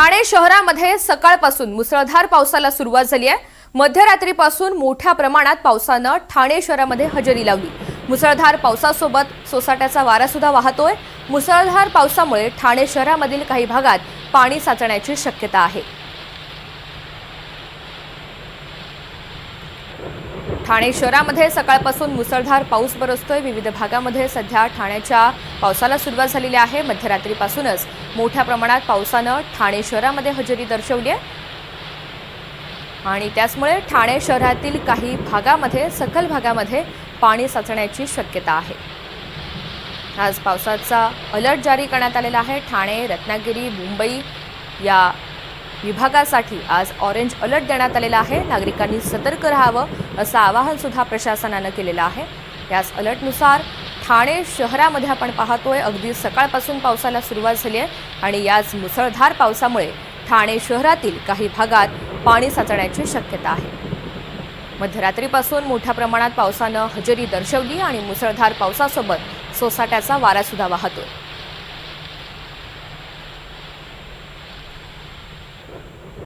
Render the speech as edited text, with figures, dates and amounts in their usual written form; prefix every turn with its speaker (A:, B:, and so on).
A: ठाणे शहरामध्ये सकाळपासून मुसळधार पावसाला सुरुवात झाली आहे। मध्यरात्रीपासून मोठ्या प्रमाणात पावसानं ठाणे शहरामध्ये हजेरी लावली। मुसळधार पावसासोबत सोसाट्याचा वारा सुद्धा वाहतोय। मुसळधार पावसामुळे ठाणे शहरामधील काही भागात पाणी साचण्याची शक्यता आहे। ठाणे शहरामध्ये सकाळपासून मुसळधार पाऊस बरसतोय। विविध भागामध्ये सध्या ठाण्याच्या पावसाला सुरुवात झालेली आहे। मध्यरात्रीपासूनच मोठ्या प्रमाणात पावसानं ठाणे शहरामध्ये हजेरी दर्शवली आहे आणि त्यामुळे ठाणे शहरातील काही भागामध्ये सखल भागामध्ये पाणी साचण्याची शक्यता आहे। आज पावसाचा अलर्ट जारी करण्यात आलेला आहे। ठाणे, रत्नागिरी, मुंबई या विभागासाठी आज ऑरेंज अलर्ट देण्यात आलेला आहे। नागरिकांनी सतर्क राहावं असं आवाहन सुद्धा प्रशासनानं केलेलं आहे। याच अलर्टनुसार ठाणे शहरामध्ये आपण पाहतोय अगदी सकाळपासून पावसाला सुरुवात झाली आहे आणि याच मुसळधार पावसामुळे ठाणे शहरातील काही भागात पाणी साचण्याची शक्यता आहे। मध्यरात्रीपासून मोठ्या प्रमाणात पावसानं हजेरी दर्शवली आणि मुसळधार पावसासोबत सोसाट्याचा वारा सुद्धा वाहतोय।